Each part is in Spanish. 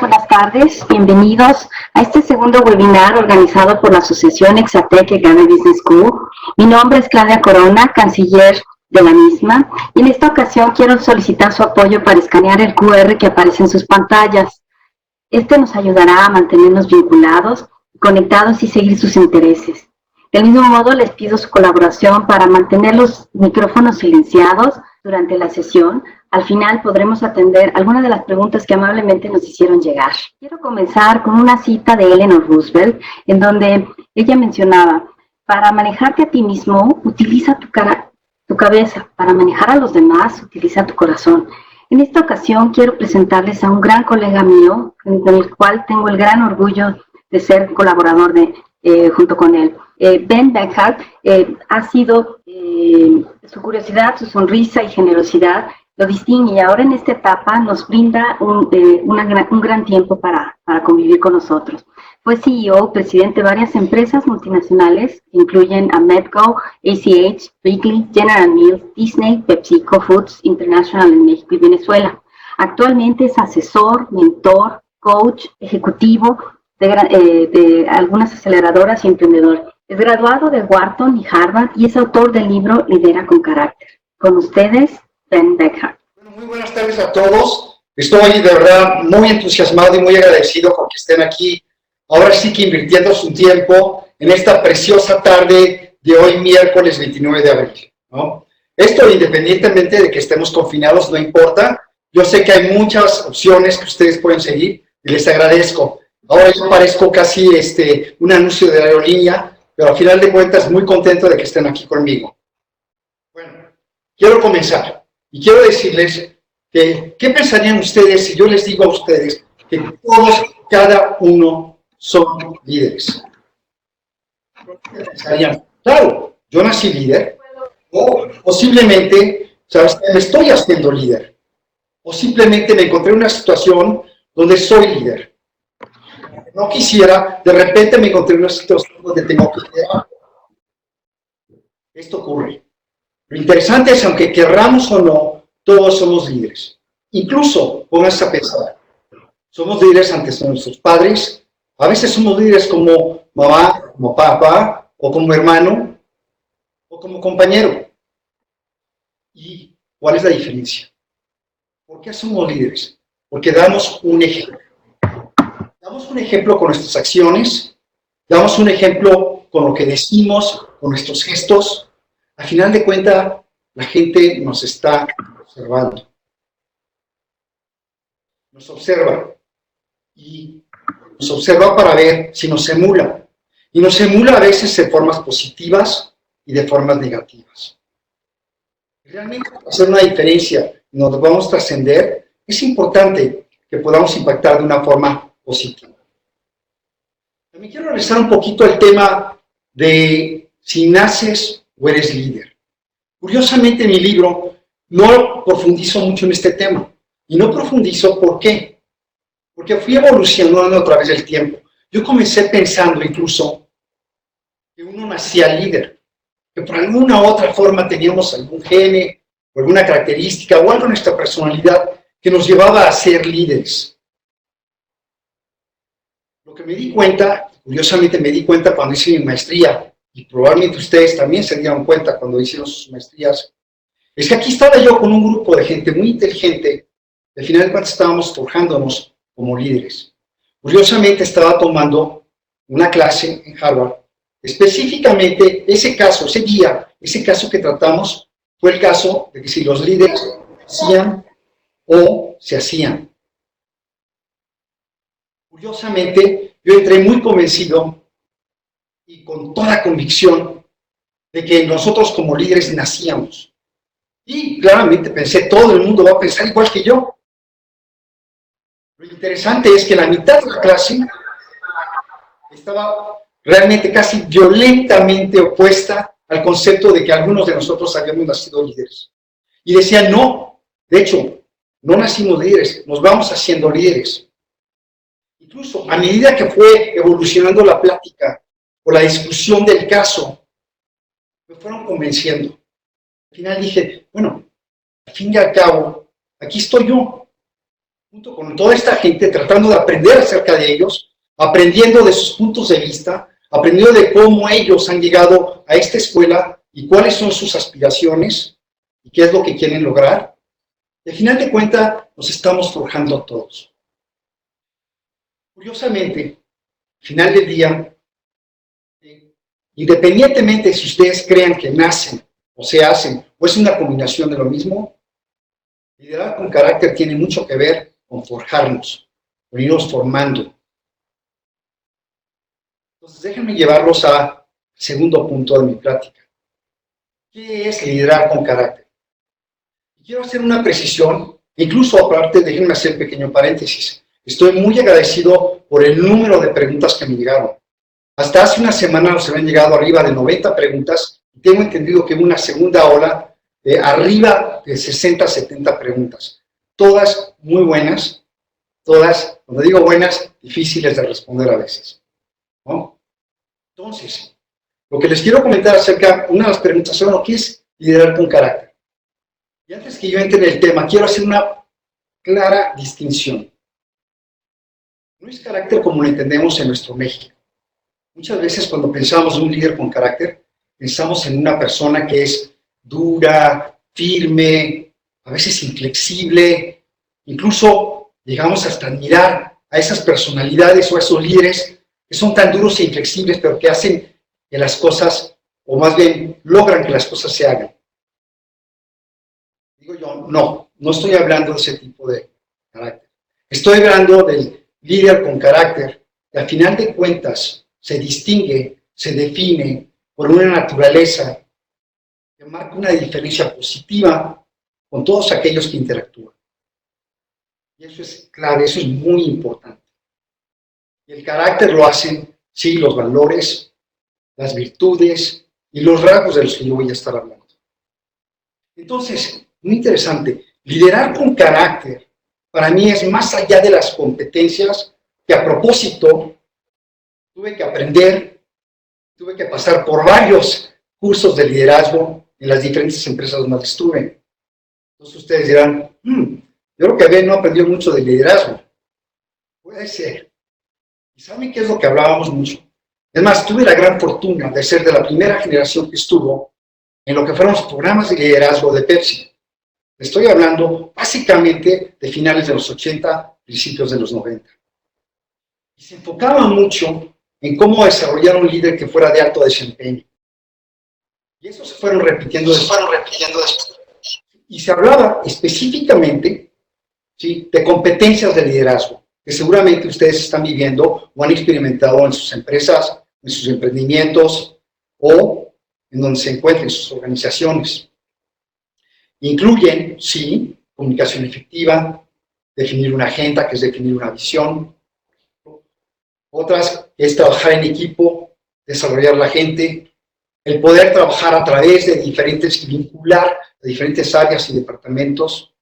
buenas tardes. Bienvenidos a este segundo webinar organizado por la Asociación Exatec Agave Business School. Mi nombre es Claudia Corona, canciller de la misma, y en esta ocasión quiero solicitar su apoyo para escanear el QR que aparece en sus pantallas. Este nos ayudará a mantenernos vinculados, conectados y seguir sus intereses. Del mismo modo, les pido su colaboración para mantener los micrófonos silenciados durante la sesión. Al final podremos atender algunas de las preguntas que amablemente nos hicieron llegar. Quiero comenzar con una cita de Eleanor Roosevelt, en donde ella mencionaba: para manejarte a ti mismo, utiliza tu cabeza; para manejar a los demás, utiliza tu corazón. En esta ocasión quiero presentarles a un gran colega mío, con el cual tengo el gran orgullo de ser colaborador junto con él. Ben Beckhardt ha sido, su curiosidad, su sonrisa y generosidad lo distingue, y ahora en esta etapa nos brinda un gran tiempo para convivir con nosotros. Fue CEO, presidente de varias empresas multinacionales, que incluyen a Medco, ACH, Wrigley, General Mills, Disney, PepsiCo Foods International en México y Venezuela. Actualmente es asesor, mentor, coach, ejecutivo de algunas aceleradoras y emprendedor. Es graduado de Wharton y Harvard y es autor del libro Lidera con Carácter. Con ustedes, Ben Beckhardt. Bueno, muy buenas tardes a todos. Estoy de verdad muy entusiasmado y muy agradecido con que estén aquí. Ahora sí que invirtiendo su tiempo en esta preciosa tarde de hoy, miércoles 29 de abril, ¿no? Esto independientemente de que estemos confinados, no importa. Yo sé que hay muchas opciones que ustedes pueden seguir y les agradezco. Ahora yo parezco casi un anuncio de la aerolínea, pero al final de cuentas muy contento de que estén aquí conmigo. Bueno, quiero comenzar y quiero decirles que, ¿qué pensarían ustedes si yo les digo a ustedes que todos, cada uno, son líderes? ¿Qué pensarían? Claro, yo nací líder, o posiblemente, ¿sabes? Me estoy haciendo líder, o simplemente me encontré en una situación donde soy líder. No quisiera, de repente me encontré en una situación donde tengo que liderar. Esto ocurre. Lo interesante es, aunque querramos o no, todos somos líderes. Incluso, pónganse a pensar, somos líderes ante nuestros padres, a veces somos líderes como mamá, como papá, o como hermano, o como compañero. ¿Y cuál es la diferencia? ¿Por qué somos líderes? Porque damos un ejemplo. Damos un ejemplo con nuestras acciones, damos un ejemplo con lo que decimos, con nuestros gestos. Al final de cuentas, la gente nos está observando. Nos observa. Y nos observa para ver si nos emula. Y nos emula a veces de formas positivas y de formas negativas. Realmente, para hacer una diferencia, nos vamos a trascender, es importante que podamos impactar de una forma positiva. También quiero regresar un poquito al tema de si naces o eres líder. Curiosamente, en mi libro no profundizo mucho en este tema. Y no profundizo, ¿por qué? Porque fui evolucionando a través del tiempo. Yo comencé pensando incluso que uno nacía líder, que por alguna u otra forma teníamos algún gene, o alguna característica, o algo en nuestra personalidad que nos llevaba a ser líderes. Lo que me di cuenta, curiosamente me di cuenta cuando hice mi maestría, y probablemente ustedes también se dieron cuenta cuando hicieron sus maestrías, es que aquí estaba yo con un grupo de gente muy inteligente, al final de cuentas estábamos forjándonos como líderes. Curiosamente estaba tomando una clase en Harvard, específicamente ese caso, ese guía, ese caso que tratamos, fue el caso de que si los líderes hacían o se hacían. Curiosamente, yo entré muy convencido y con toda convicción de que nosotros como líderes nacíamos. Y claramente pensé, todo el mundo va a pensar igual que yo. Lo interesante es que la mitad de la clase estaba realmente casi violentamente opuesta al concepto de que algunos de nosotros habíamos nacido líderes. Y decían, no, de hecho, no nacimos líderes, nos vamos haciendo líderes. Incluso a medida que fue evolucionando la plática o la discusión del caso, me fueron convenciendo. Al final dije, bueno, al fin y al cabo, aquí estoy yo. junto con toda esta gente, tratando de aprender acerca de ellos, aprendiendo de sus puntos de vista, aprendiendo de cómo ellos han llegado a esta escuela y cuáles son sus aspiraciones y qué es lo que quieren lograr. Y al final de cuentas, nos estamos forjando todos. Curiosamente, al final del día, independientemente si ustedes crean que nacen o se hacen, o es una combinación de lo mismo, liderar con carácter tiene mucho que ver con forjarnos, con irnos formando. Entonces, déjenme llevarlos al segundo punto de mi plática. ¿Qué es liderar con carácter? Quiero hacer una precisión, incluso aparte, déjenme hacer un pequeño paréntesis. Estoy muy agradecido por el número de preguntas que me llegaron. Hasta hace una semana nos habían llegado arriba de 90 preguntas y tengo entendido que hubo una segunda ola de arriba de 60, 70 preguntas. Todas muy buenas, todas, cuando digo buenas, difíciles de responder a veces, ¿no? Entonces, lo que les quiero comentar acerca, una de las preguntas son, ¿qué es liderar con carácter? Y antes que yo entre en el tema, quiero hacer una clara distinción. No es carácter como lo entendemos en nuestro México. Muchas veces cuando pensamos en un líder con carácter, pensamos en una persona que es dura, firme, a veces inflexible, incluso llegamos hasta admirar a esas personalidades o a esos líderes que son tan duros e inflexibles, pero que hacen que las cosas, o más bien logran que las cosas se hagan. Digo yo, no estoy hablando de ese tipo de carácter. Estoy hablando del líder con carácter, que al final de cuentas se distingue, se define por una naturaleza que marca una diferencia positiva con todos aquellos que interactúan. Y eso es clave, eso es muy importante. Y el carácter lo hacen, sí, los valores, las virtudes y los rasgos de los que yo voy a estar hablando. Entonces, muy interesante, liderar con carácter para mí es más allá de las competencias que a propósito tuve que aprender, tuve que pasar por varios cursos de liderazgo en las diferentes empresas donde estuve. Entonces ustedes dirán, yo creo que Ben no aprendió mucho de liderazgo. Puede ser. ¿Y saben qué es lo que hablábamos mucho? Es más, tuve la gran fortuna de ser de la primera generación que estuvo en lo que fueron los programas de liderazgo de Pepsi. Estoy hablando básicamente de finales de los 80, principios de los 90. Y se enfocaba mucho en cómo desarrollar un líder que fuera de alto desempeño. Y eso se fueron repitiendo después. Y se hablaba específicamente, ¿sí?, de competencias de liderazgo, que seguramente ustedes están viviendo o han experimentado en sus empresas, en sus emprendimientos o en donde se encuentren sus organizaciones. Incluyen, sí, comunicación efectiva, definir una agenda, que es definir una visión. Otras es trabajar en equipo, desarrollar la gente, el poder trabajar a través de diferentes, vincular a diferentes áreas y departamentos.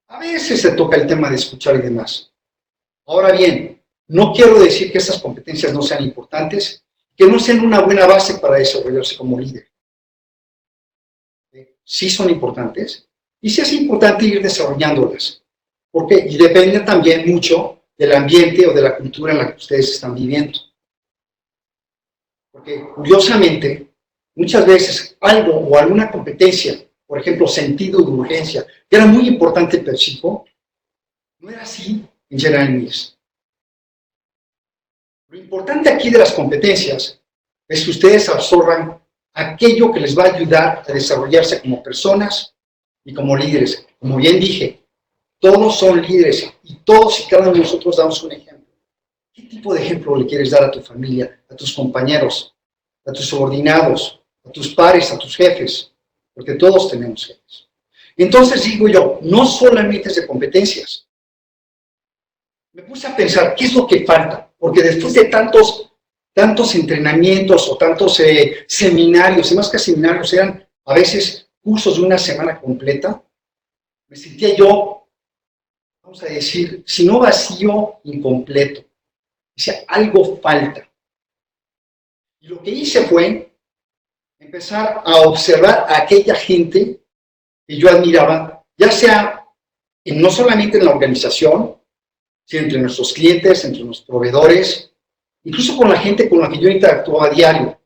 A veces se toca el tema de escuchar y demás. Ahora bien, no quiero decir que estas competencias no sean importantes, que no sean una buena base para desarrollarse como líder. Sí son importantes, y sí es importante ir desarrollándolas, porque y depende también mucho del ambiente o de la cultura en la que ustedes están viviendo. Porque curiosamente, muchas veces algo o alguna competencia, por ejemplo, sentido de urgencia, que era muy importante en PepsiCo, no era así en General Mills. Lo importante aquí de las competencias es que ustedes absorban aquello que les va a ayudar a desarrollarse como personas y como líderes. Como bien dije, todos son líderes y todos y cada uno de nosotros damos un ejemplo. ¿Qué tipo de ejemplo le quieres dar a tu familia, a tus compañeros, a tus subordinados, a tus pares, a tus jefes? Porque todos tenemos jefes. Entonces digo yo, no solamente es de competencias. Me puse a pensar, ¿qué es lo que falta? Porque después de tantos entrenamientos o tantos seminarios, y más que seminarios, eran a veces cursos de una semana completa, me sentía yo, vamos a decir, si no vacío, incompleto. Decía, algo falta. Y lo que hice fue empezar a observar a aquella gente que yo admiraba, ya sea no solamente en la organización, sino entre nuestros clientes, entre los proveedores, incluso con la gente con la que yo interactuaba a diario.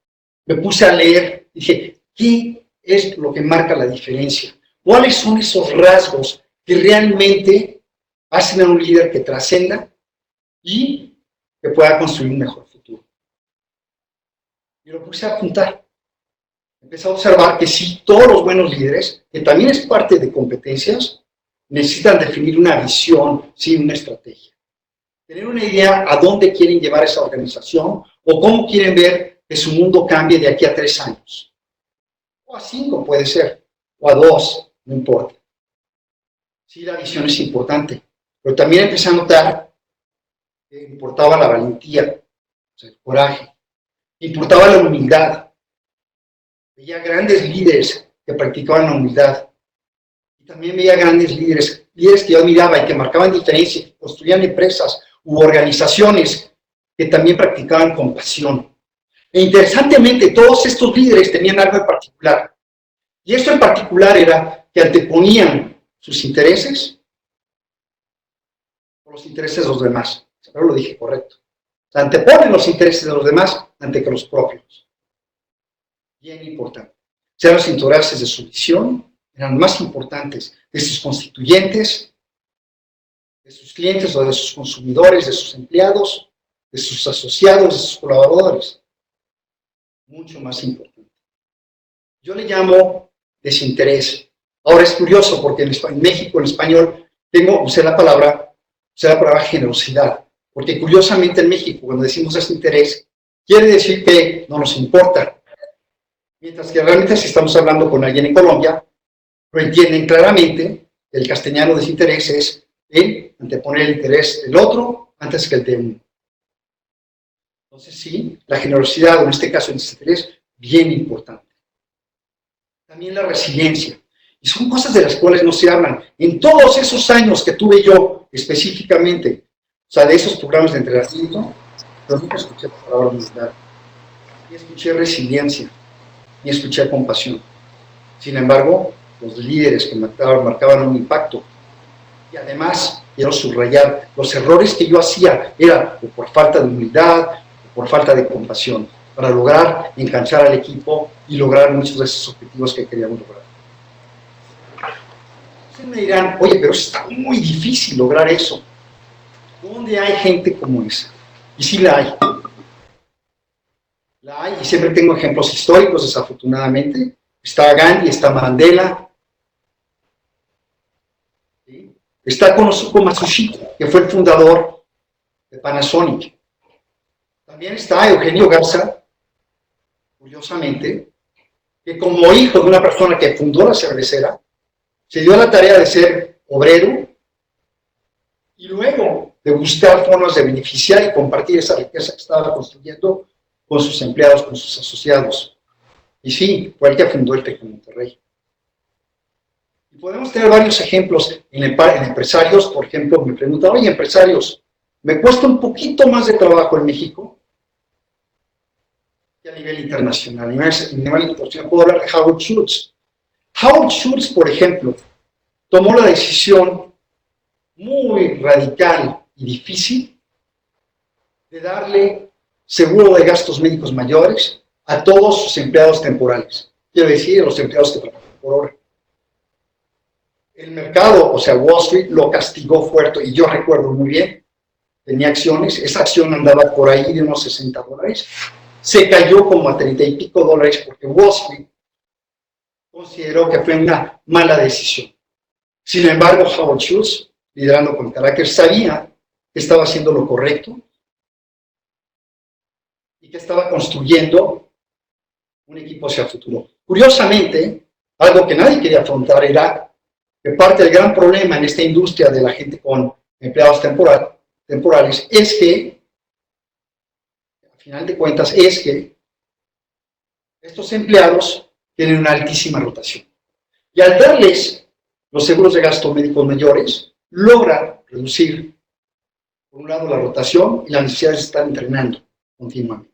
Me puse a leer, dije, ¿qué es lo que marca la diferencia? ¿Cuáles son esos rasgos que realmente hacen a un líder que trascenda y que pueda construir un mejor futuro? Y lo puse a apuntar. Empecé a observar que sí, todos los buenos líderes, que también es parte de competencias, necesitan definir una visión, sí, una estrategia. Tener una idea a dónde quieren llevar esa organización o cómo quieren ver que su mundo cambie de aquí a 3 años. O a 5 puede ser, o a 2, no importa. Sí, la visión es importante, pero también empecé a notar que importaba la valentía, o sea, el coraje, importaba la humildad. Veía grandes líderes que practicaban la humildad. Y también veía grandes líderes que yo admiraba y que marcaban diferencia, que construían empresas u organizaciones que también practicaban compasión. E interesantemente, todos estos líderes tenían algo en particular. Y esto en particular era que anteponían sus intereses por los intereses de los demás. Pero lo dije correcto. O sea, anteponen los intereses de los demás ante que los propios. Bien importante. Sean los intereses de su visión, eran más importantes de sus constituyentes, de sus clientes o de sus consumidores, de sus empleados, de sus asociados, de sus colaboradores. Mucho más importante. Yo le llamo desinterés. Ahora es curioso porque en México, en español, usé la palabra generosidad. Porque curiosamente en México, cuando decimos desinterés, quiere decir que no nos importa. Mientras que realmente si estamos hablando con alguien en Colombia, lo entienden claramente, el castellano desinterés es el anteponer el interés del otro antes que el de uno. Entonces sí, la generosidad, o en este caso el desinterés, bien importante. También la resiliencia. Y son cosas de las cuales no se hablan. En todos esos años que tuve yo específicamente, o sea, de esos programas de entrenamiento, yo nunca escuché la palabra humildad, ni escuché resiliencia, ni escuché compasión. Sin embargo, los líderes que marcaban un impacto. Y además, quiero subrayar, los errores que yo hacía era o por falta de humildad, o por falta de compasión, para lograr enganchar al equipo y lograr muchos de esos objetivos que queríamos lograr. Ustedes me dirán, oye, pero está muy difícil lograr eso. ¿Dónde hay gente como esa? Y sí la hay. La hay, y siempre tengo ejemplos históricos, desafortunadamente. Está Gandhi, está Mandela. ¿Sí? Está Konosuke Matsushita, que fue el fundador de Panasonic. También está Eugenio Garza, curiosamente, que como hijo de una persona que fundó la cervecera, se dio a la tarea de ser obrero y luego de buscar formas de beneficiar y compartir esa riqueza que estaba construyendo con sus empleados, con sus asociados. Y sí, fue el que fundó el TEC de Monterrey. Y podemos tener varios ejemplos en empresarios. Por ejemplo, me preguntaban, oye, empresarios, me cuesta un poquito más de trabajo en México que a nivel internacional. A nivel internacional puedo hablar de Howard Schultz. Howard Schultz, por ejemplo, tomó la decisión muy radical y difícil de darle seguro de gastos médicos mayores a todos sus empleados temporales. Quiero decir, a los empleados que trabajan por hora. El mercado, o sea, Wall Street, lo castigó fuerte, y yo recuerdo muy bien, tenía acciones, esa acción andaba por ahí de unos $60, se cayó como a $30 y pico porque Wall Street consideró que fue una mala decisión. Sin embargo, Howard Schultz, liderando con carácter, sabía que estaba haciendo lo correcto y que estaba construyendo un equipo hacia el futuro. Curiosamente, algo que nadie quería afrontar era que parte del gran problema en esta industria de la gente con empleados temporales es que, al final de cuentas, es que estos empleados tienen una altísima rotación. Y al darles los seguros de gasto médicos mayores, logra reducir, por un lado, la rotación y la necesidad de estar entrenando continuamente.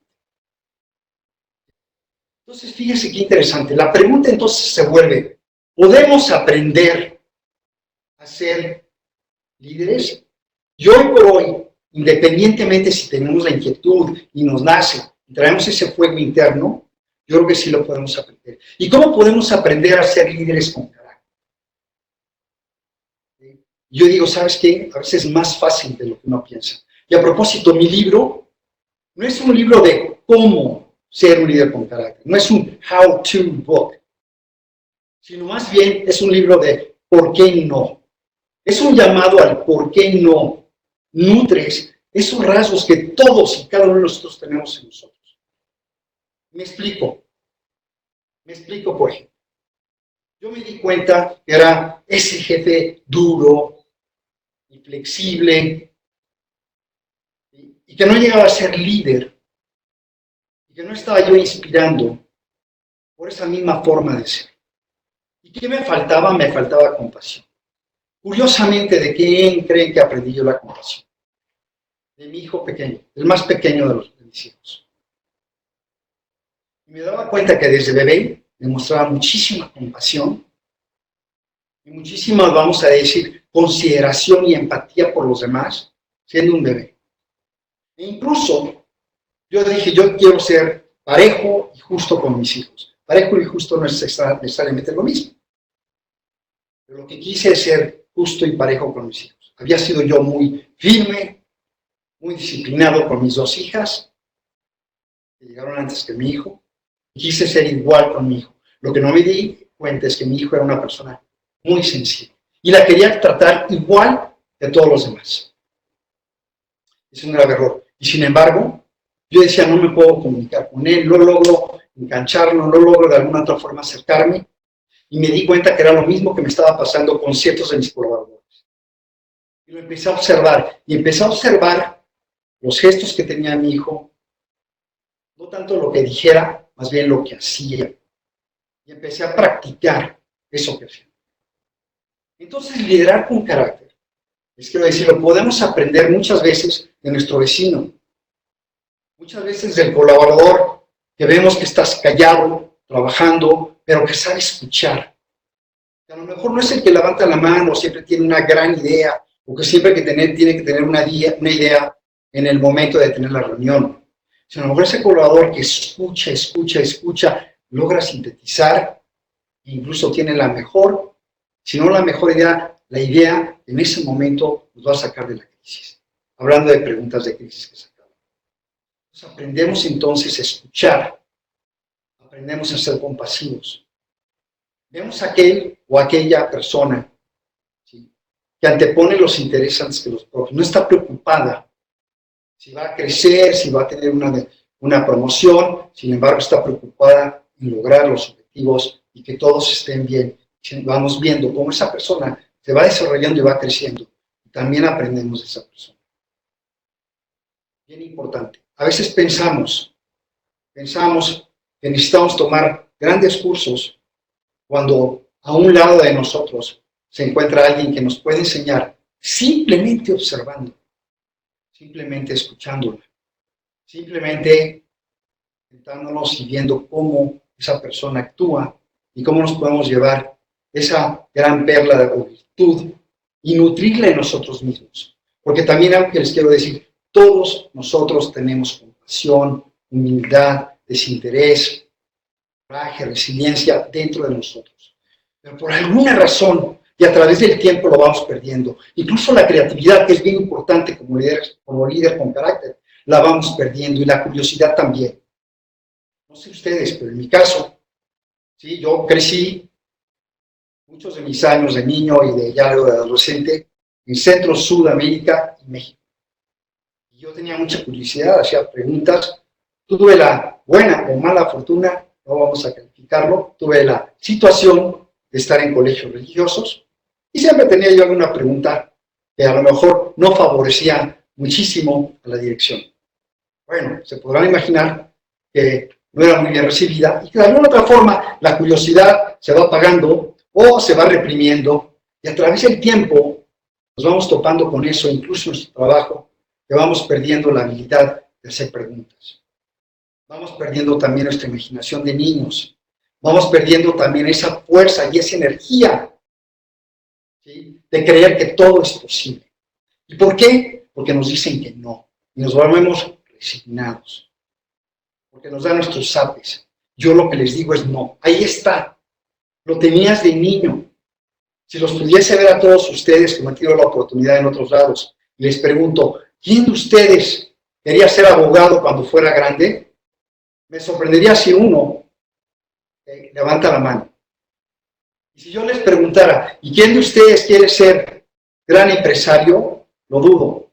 Entonces, fíjense qué interesante. La pregunta entonces se vuelve, ¿podemos aprender a ser líderes. Y hoy por hoy, independientemente si tenemos la inquietud y nos nace, y traemos ese fuego interno, yo creo que sí lo podemos aprender. ¿Y cómo podemos aprender a ser líderes con carácter? Yo digo, ¿sabes qué? A veces es más fácil de lo que uno piensa. Y a propósito, mi libro no es un libro de cómo ser un líder con carácter, no es un how-to book, sino más bien es un libro de por qué no. Es un llamado al por qué no. Nutres esos rasgos que todos y cada uno de nosotros tenemos en nosotros. Me explico por ejemplo. Yo me di cuenta que era ese jefe duro y flexible y que no llegaba a ser líder y que no estaba yo inspirando por esa misma forma de ser. ¿Y qué me faltaba? Me faltaba compasión. Curiosamente, ¿de quién creen que aprendí yo la compasión? De mi hijo pequeño, el más pequeño de mis hijos. Y me daba cuenta que desde bebé me mostraba muchísima compasión y muchísima, vamos a decir, consideración y empatía por los demás, siendo un bebé. E incluso yo dije, yo quiero ser parejo y justo con mis hijos. Parejo y justo no es necesariamente lo mismo. Pero lo que quise es ser justo y parejo con mis hijos. Había sido yo muy firme, muy disciplinado con mis dos hijas, que llegaron antes que mi hijo, y quise ser igual con mi hijo. Lo que no me di cuenta es que mi hijo era una persona muy sensible, y la quería tratar igual que todos los demás. Es un grave error. Y sin embargo, yo decía, no me puedo comunicar con él, no logro engancharlo, no logro de alguna otra forma acercarme, y me di cuenta que era lo mismo que me estaba pasando con ciertos de mis colaboradores. Y lo empecé a observar, y empecé a observar los gestos que tenía mi hijo, no tanto lo que dijera, más bien lo que hacía. Y empecé a practicar eso que hacía. Entonces, liderar con carácter, les quiero decir, lo podemos aprender muchas veces de nuestro vecino, muchas veces del colaborador que vemos que estás callado, trabajando, pero que sabe escuchar. Que a lo mejor no es el que levanta la mano, siempre tiene una gran idea, o que siempre tiene que tener una idea en el momento de tener la reunión. Sino a lo mejor ese colaborador que escucha, logra sintetizar, e incluso tiene la mejor, si no la mejor idea, la idea en ese momento nos va a sacar de la crisis. Hablando de preguntas de crisis que sacamos. Entonces aprendemos entonces a escuchar, aprendemos a ser compasivos. Vemos a aquel o aquella persona, ¿sí?, que antepone los intereses antes que los propios. No está preocupada si va a crecer, si va a tener una promoción, sin embargo está preocupada en lograr los objetivos y que todos estén bien. Vamos viendo cómo esa persona se va desarrollando y va creciendo. Y también aprendemos de esa persona. Bien importante. A veces pensamos que necesitamos tomar grandes cursos cuando a un lado de nosotros se encuentra alguien que nos puede enseñar simplemente observando, simplemente escuchándola, simplemente sentándonos y viendo cómo esa persona actúa y cómo nos podemos llevar esa gran perla de virtud y nutrirla en nosotros mismos. Porque también algo que les quiero decir, todos nosotros tenemos compasión, humildad, desinterés, coraje, resiliencia dentro de nosotros. Pero por alguna razón, y a través del tiempo lo vamos perdiendo. Incluso la creatividad, que es bien importante como líder con carácter, la vamos perdiendo, y la curiosidad también. No sé ustedes, pero en mi caso, ¿sí?, yo crecí muchos de mis años de niño y de ya de adolescente en Centro, Sudamérica y México. Y yo tenía mucha curiosidad, hacía preguntas. Tuve la buena o mala fortuna, no vamos a calificarlo, tuve la situación de estar en colegios religiosos y siempre tenía yo alguna pregunta que a lo mejor no favorecía muchísimo a la dirección. Bueno, se podrán imaginar que no era muy bien recibida y que de alguna otra forma la curiosidad se va apagando o se va reprimiendo, y a través del tiempo nos vamos topando con eso, incluso en nuestro trabajo, que vamos perdiendo la habilidad de hacer preguntas. Vamos perdiendo también nuestra imaginación de niños, vamos perdiendo también esa fuerza y esa energía, ¿sí?, de creer que todo es posible. ¿Y por qué? Porque nos dicen que no, y nos volvemos resignados, porque nos dan nuestros zapes. Yo lo que les digo es no, ahí está, lo tenías de niño. Si los pudiese ver a todos ustedes, como han tenido la oportunidad en otros lados, y les pregunto, ¿quién de ustedes quería ser abogado cuando fuera grande? Me sorprendería si uno levanta la mano. Y si yo les preguntara, ¿y quién de ustedes quiere ser gran empresario? Lo dudo.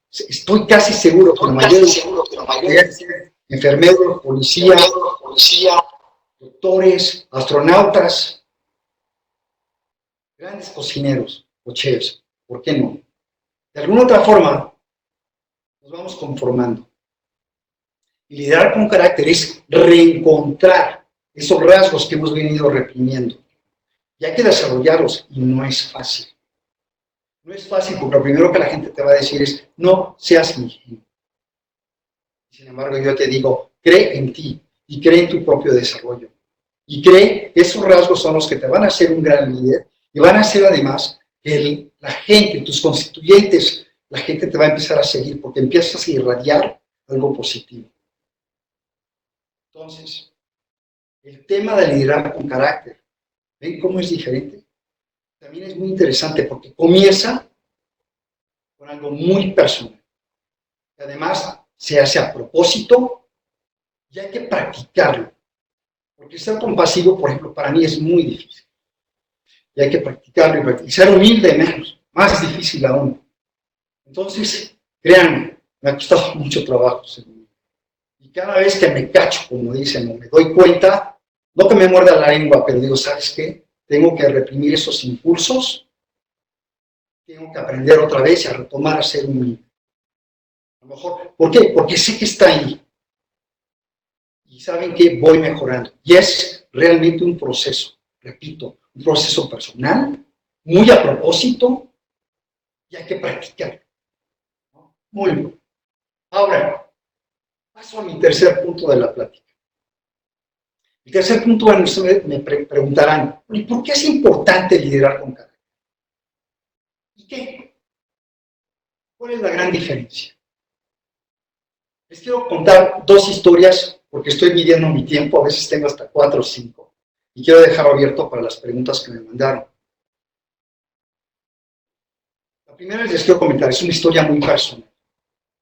Estoy casi seguro que la mayoría de enfermeros, policías, doctores, astronautas, grandes cocineros o chefs. ¿Por qué no? De alguna otra forma, nos vamos conformando. Y liderar con carácter es reencontrar esos rasgos que hemos venido reprimiendo. Y hay que desarrollarlos, y no es fácil. No es fácil porque lo primero que la gente te va a decir es, no seas ingenuo. Sin embargo, yo te digo, cree en ti y cree en tu propio desarrollo. Y cree que esos rasgos son los que te van a hacer un gran líder y van a hacer además que la gente, tus constituyentes, la gente te va a empezar a seguir porque empiezas a irradiar algo positivo. Entonces, el tema de liderar con carácter, ¿ven cómo es diferente? También es muy interesante porque comienza con algo muy personal. Y además, se hace a propósito y hay que practicarlo. Porque ser compasivo, por ejemplo, para mí es muy difícil. Y hay que practicarlo y practicar. Y ser humilde menos, más difícil aún. Entonces, créanme, me ha costado mucho trabajo. Y cada vez que me cacho, como dicen, o me doy cuenta, no que me muerda la lengua, pero digo, ¿sabes qué? Tengo que reprimir esos impulsos, tengo que aprender otra vez a retomar a ser humilde. A lo mejor, ¿por qué? Porque sé que está ahí. Y saben que voy mejorando. Y es realmente un proceso, repito, un proceso personal, muy a propósito, y hay que practicarlo. Muy bien. Ahora, paso a mi tercer punto de la plática. El tercer punto, bueno, me preguntarán, ¿y por qué es importante liderar con carácter? ¿Y qué? ¿Cuál es la gran diferencia? Les quiero contar dos historias, porque estoy midiendo mi tiempo, a veces tengo hasta 4 o 5, y quiero dejar abierto para las preguntas que me mandaron. La primera les quiero comentar, es una historia muy personal.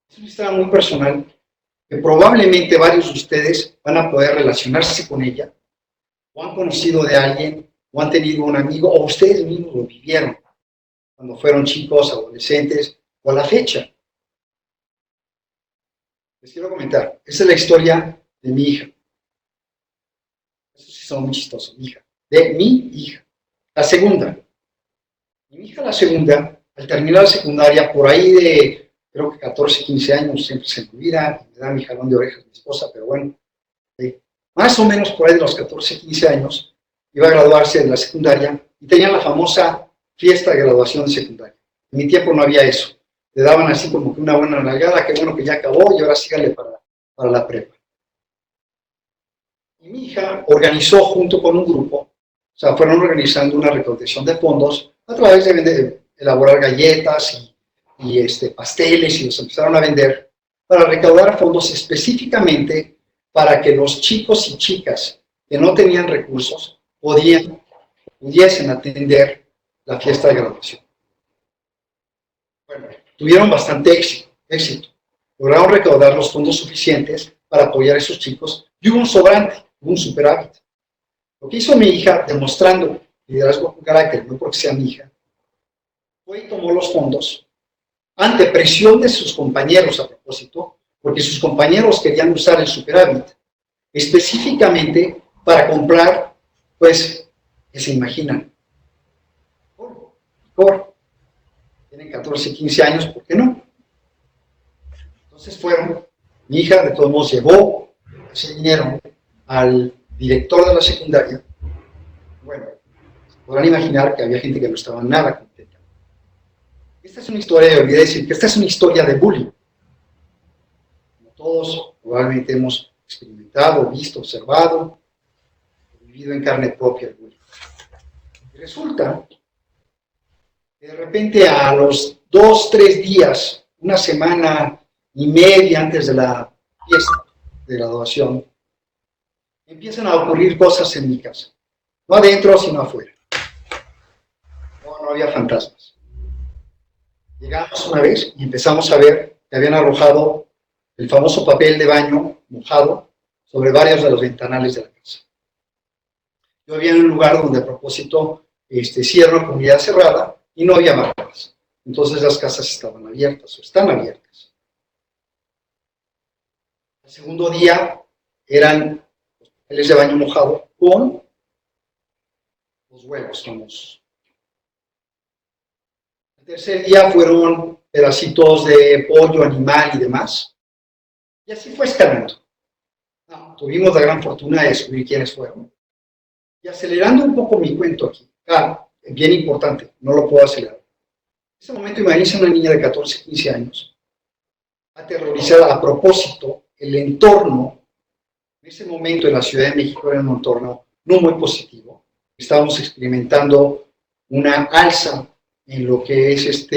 Es una historia muy personal que probablemente varios de ustedes van a poder relacionarse con ella, o han conocido de alguien, o han tenido un amigo, o ustedes mismos lo vivieron cuando fueron chicos, adolescentes, o a la fecha. Les quiero comentar, esa es la historia de mi hija. Eso sí son muy chistosos, mi hija. De mi hija. La segunda. Mi hija, la segunda, al terminar la secundaria, por ahí de, creo que 14, 15 años, siempre se me olvida, me da mi jalón de orejas mi esposa, pero bueno, más o menos por ahí de los 14, 15 años, iba a graduarse de la secundaria y tenía la famosa fiesta de graduación de secundaria. En mi tiempo no había eso. Le daban así como que una buena nalgada, que bueno que ya acabó y ahora síganle para la prepa. Y mi hija organizó junto con un grupo, o sea, fueron organizando una recaudación de fondos a través de elaborar galletas y pasteles y los empezaron a vender para recaudar fondos específicamente para que los chicos y chicas que no tenían recursos pudiesen atender la fiesta de graduación. Bueno, tuvieron bastante éxito. Lograron recaudar los fondos suficientes para apoyar a esos chicos y hubo un sobrante, hubo un superávit. Lo que hizo mi hija, demostrando liderazgo con carácter, no porque sea mi hija, fue y tomó los fondos ante presión de sus compañeros a propósito, porque sus compañeros querían usar el superávit específicamente para comprar, pues, que se imaginan, licor. Tienen 14, 15 años, ¿por qué no? Entonces fueron, mi hija de todos modos llevó ese dinero al director de la secundaria. Bueno, podrán imaginar que había gente que no estaba nada contenta. Esta es una historia, olvidé decir que esta es una historia de bullying. Como todos probablemente hemos experimentado, visto, observado, vivido en carne propia el bullying. Y resulta que de repente a los 2, 3 días, una semana y media antes de la fiesta de graduación, empiezan a ocurrir cosas en mi casa. No adentro, sino afuera. No había fantasmas. Llegamos una vez y empezamos a ver que habían arrojado el famoso papel de baño mojado sobre varios de los ventanales de la casa. Yo vivía en un lugar donde a propósito cierro una comunidad cerrada y no había marcas. Entonces las casas estaban abiertas o están abiertas. El segundo día eran papeles de baño mojado con los huevos famosos. El tercer día fueron pedacitos de pollo, animal y demás. Y así fue escalando. Tuvimos la gran fortuna de descubrir quiénes fueron. Y acelerando un poco mi cuento aquí, bien importante, no lo puedo acelerar. En ese momento, imagínense una niña de 14, 15 años, aterrorizada a propósito, el entorno, en ese momento en la Ciudad de México era un entorno no muy positivo. Estábamos experimentando una alza en lo que es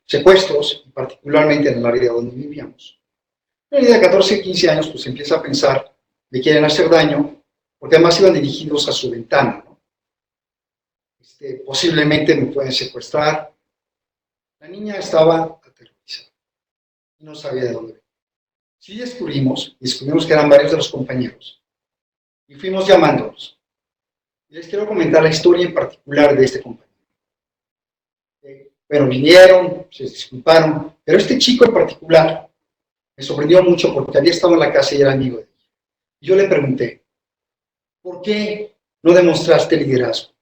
secuestros, particularmente en el área donde vivíamos. Una niña de 14, 15 años pues empieza a pensar que quieren hacer daño, porque además iban dirigidos a su ventana, ¿no? Posiblemente me pueden secuestrar. La niña estaba aterrorizada y no sabía de dónde venir. Sí descubrimos que eran varios de los compañeros y fuimos llamándolos. Y les quiero comentar la historia en particular de este compañero. Bueno, vinieron, se disculparon, pero este chico en particular me sorprendió mucho porque había estado en la casa y era amigo de ella. Y yo le pregunté, ¿por qué no demostraste liderazgo?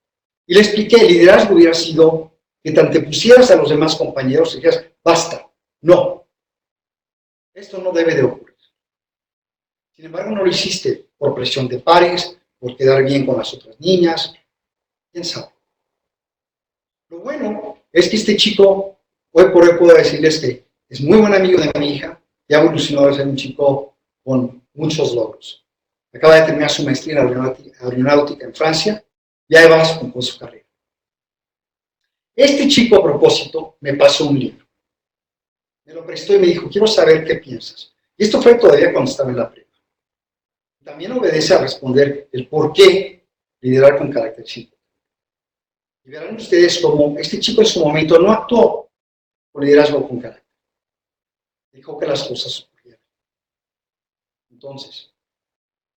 Y le expliqué, el liderazgo hubiera sido que te antepusieras a los demás compañeros y dijeras, basta, no, esto no debe de ocurrir. Sin embargo, no lo hiciste por presión de pares, por quedar bien con las otras niñas, quién sabe. Lo bueno es que este chico, hoy por hoy puedo decirles que es muy buen amigo de mi hija y ha evolucionado a ser un chico con muchos logros. Acaba de terminar su maestría en aeronáutica en Francia, ya va con su carrera. Este chico, a propósito, me pasó un libro. Me lo prestó y me dijo, quiero saber qué piensas. Y esto fue todavía cuando estaba en la prepa. También obedece a responder el por qué liderar con carácter simple. Y verán ustedes cómo este chico en su momento no actuó con liderazgo con carácter. Dejó que las cosas ocurrieran. Entonces,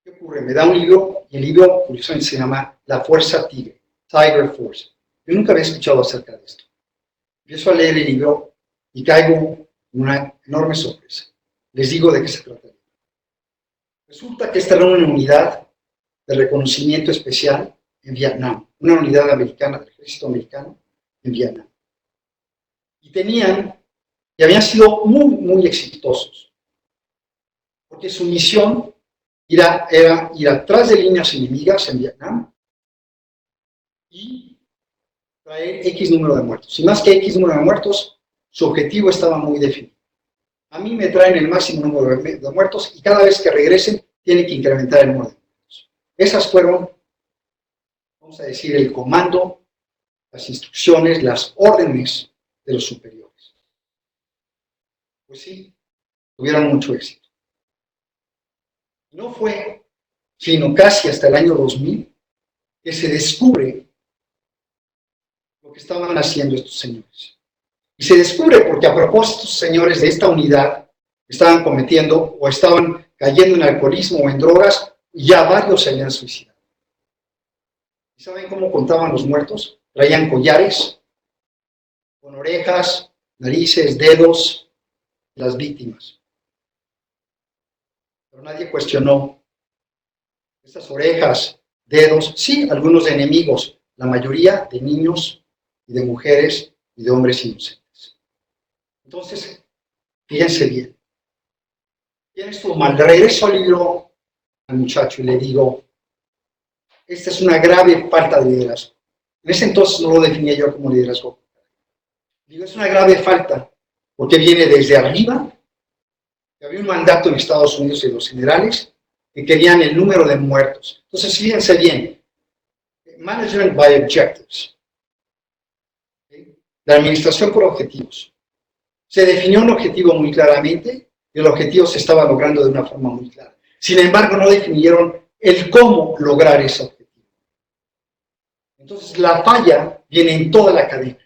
¿qué ocurre? Me da un libro, y el libro, curiosamente, se llama La Fuerza Tigre, Tiger Force. Yo nunca había escuchado acerca de esto. Empiezo a leer el libro y caigo en una enorme sorpresa. Les digo de qué se trata. Resulta que esta era una unidad de reconocimiento especial en Vietnam, una unidad americana del ejército americano en Vietnam. Y habían sido muy, muy exitosos, porque su misión era ir atrás de líneas enemigas en Vietnam y traer X número de muertos. Y más que X número de muertos, su objetivo estaba muy definido. A mí me traen el máximo número de muertos y cada vez que regresen tienen que incrementar el número de muertos. Esas fueron, vamos a decir, el comando, las instrucciones, las órdenes de los superiores. Pues sí, tuvieron mucho éxito. No fue sino casi hasta el año 2000 que se descubre lo que estaban haciendo estos señores. Y se descubre porque a propósito, estos señores de esta unidad estaban cometiendo o estaban cayendo en alcoholismo o en drogas y ya varios se habían suicidado. ¿Y saben cómo contaban los muertos? Traían collares con orejas, narices, dedos, las víctimas. Pero nadie cuestionó estas orejas, dedos, sí, algunos de enemigos, la mayoría de niños y de mujeres y de hombres inocentes. Entonces, fíjense bien. Tienes tu mal. Regreso al libro al muchacho y le digo, esta es una grave falta de liderazgo. En ese entonces no lo definía yo como liderazgo. Digo, es una grave falta, porque viene desde arriba. Había un mandato en Estados Unidos de los generales que querían el número de muertos. Entonces, fíjense bien, management by objectives. ¿Okay? La administración por objetivos. Se definió un objetivo muy claramente y el objetivo se estaba logrando de una forma muy clara. Sin embargo, no definieron el cómo lograr ese objetivo. Entonces, la falla viene en toda la cadena.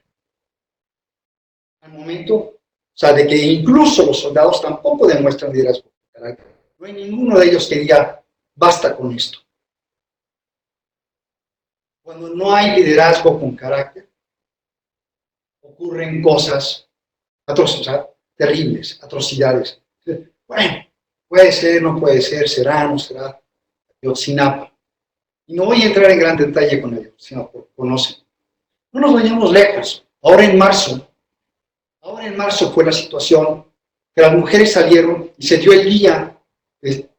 Al momento, o sea, de que incluso los soldados tampoco demuestran liderazgo. No hay ninguno de ellos que diga, basta con esto. Cuando no hay liderazgo con carácter, ocurren cosas terribles, atrocidades. Bueno, puede ser, no puede ser, será, no será. Ayotzinapa. Y no voy a entrar en gran detalle con ellos, sino porque conocen. No nos vayamos lejos. Ahora en marzo fue la situación que las mujeres salieron y se dio el día, de